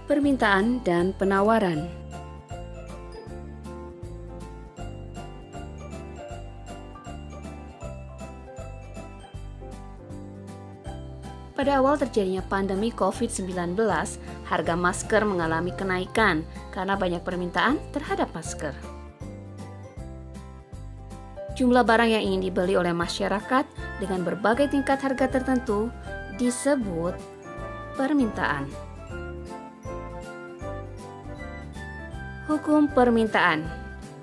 permintaan dan penawaran. Pada awal terjadinya pandemi COVID-19, harga masker mengalami kenaikan karena banyak permintaan terhadap masker. Jumlah barang yang ingin dibeli oleh masyarakat dengan berbagai tingkat harga tertentu disebut permintaan. Hukum permintaan.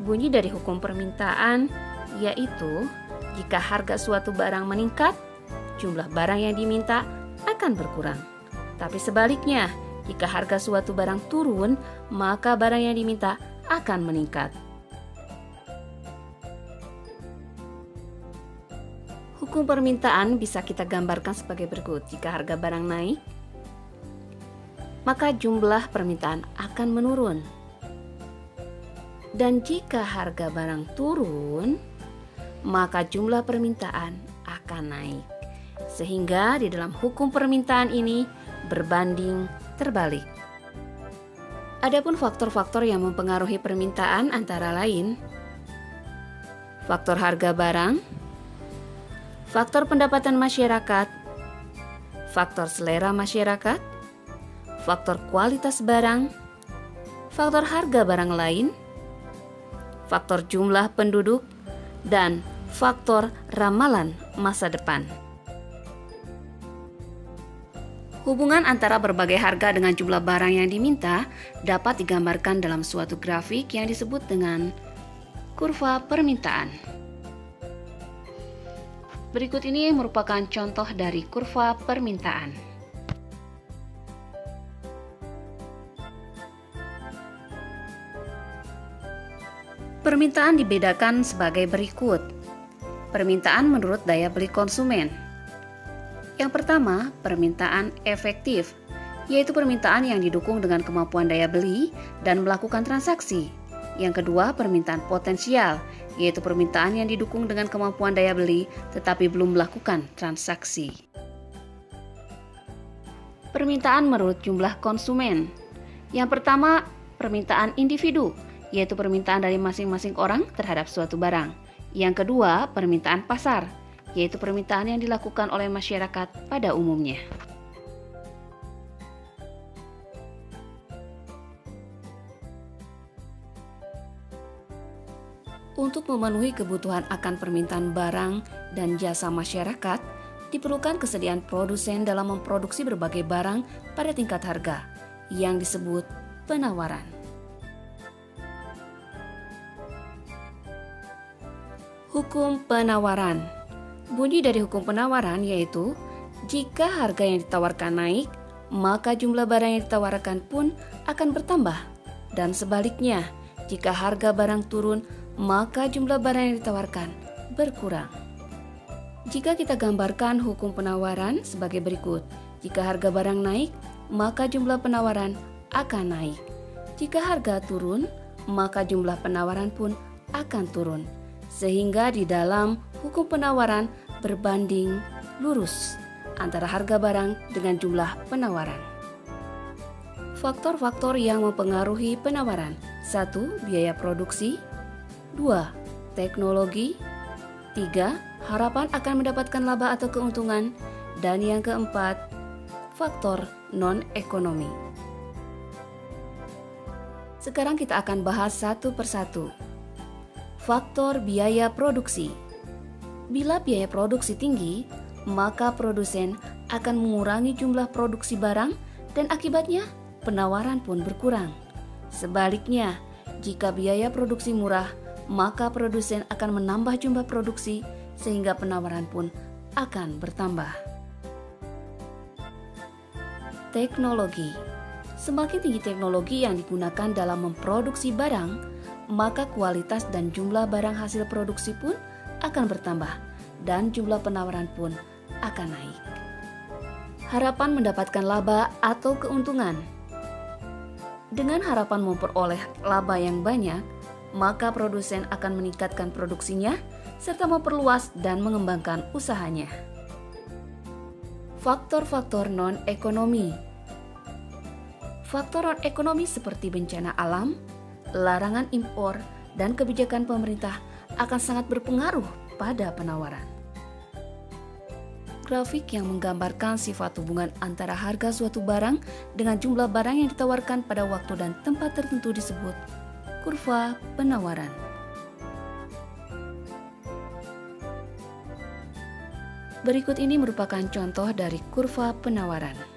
Bunyi dari hukum permintaan yaitu jika harga suatu barang meningkat, jumlah barang yang diminta akan berkurang. Tapi sebaliknya, jika harga suatu barang turun, maka barang yang diminta akan meningkat. Hukum permintaan bisa kita gambarkan sebagai berikut. Jika harga barang naik, maka jumlah permintaan akan menurun. Dan jika harga barang turun, maka jumlah permintaan akan naik. Sehingga di dalam hukum permintaan ini berbanding terbalik. Adapun faktor-faktor yang mempengaruhi permintaan antara lain faktor harga barang, faktor pendapatan masyarakat, faktor selera masyarakat, faktor kualitas barang, faktor harga barang lain, faktor jumlah penduduk, dan faktor ramalan masa depan. Hubungan antara berbagai harga dengan jumlah barang yang diminta dapat digambarkan dalam suatu grafik yang disebut dengan kurva permintaan. Berikut ini merupakan contoh dari kurva permintaan. Permintaan dibedakan sebagai berikut. Permintaan menurut daya beli konsumen. Yang pertama, permintaan efektif, yaitu permintaan yang didukung dengan kemampuan daya beli dan melakukan transaksi. Yang kedua, permintaan potensial, yaitu permintaan yang didukung dengan kemampuan daya beli tetapi belum melakukan transaksi. Permintaan menurut jumlah konsumen. Yang pertama, permintaan individu, yaitu permintaan dari masing-masing orang terhadap suatu barang. Yang kedua, permintaan pasar, yaitu permintaan yang dilakukan oleh masyarakat pada umumnya. Untuk memenuhi kebutuhan akan permintaan barang dan jasa masyarakat, diperlukan kesediaan produsen dalam memproduksi berbagai barang pada tingkat harga, yang disebut penawaran. Hukum penawaran. Bunyi dari hukum penawaran yaitu, jika harga yang ditawarkan naik, maka jumlah barang yang ditawarkan pun akan bertambah. Dan sebaliknya, jika harga barang turun, maka jumlah barang yang ditawarkan berkurang. Jika kita gambarkan hukum penawaran sebagai berikut, jika harga barang naik, maka jumlah penawaran akan naik. Jika harga turun, maka jumlah penawaran pun akan turun. Sehingga di dalam hukum penawaran berbanding lurus antara harga barang dengan jumlah penawaran. Faktor-faktor yang mempengaruhi penawaran. 1. Biaya produksi. 2. Teknologi. 3. Harapan akan mendapatkan laba atau keuntungan. Dan yang keempat, faktor non-ekonomi. Sekarang kita akan bahas satu persatu. Faktor biaya produksi. Bila biaya produksi tinggi, maka produsen akan mengurangi jumlah produksi barang dan akibatnya penawaran pun berkurang. Sebaliknya, jika biaya produksi murah, maka produsen akan menambah jumlah produksi sehingga penawaran pun akan bertambah. Teknologi. Semakin tinggi teknologi yang digunakan dalam memproduksi barang, maka kualitas dan jumlah barang hasil produksi pun akan bertambah dan jumlah penawaran pun akan naik. Harapan mendapatkan laba atau keuntungan. Dengan harapan memperoleh laba yang banyak, maka produsen akan meningkatkan produksinya serta memperluas dan mengembangkan usahanya. Faktor-faktor non-ekonomi. Faktor non-ekonomi seperti bencana alam, larangan impor, dan kebijakan pemerintah akan sangat berpengaruh pada penawaran. Grafik yang menggambarkan sifat hubungan antara harga suatu barang dengan jumlah barang yang ditawarkan pada waktu dan tempat tertentu disebut kurva penawaran. Berikut ini merupakan contoh dari kurva penawaran.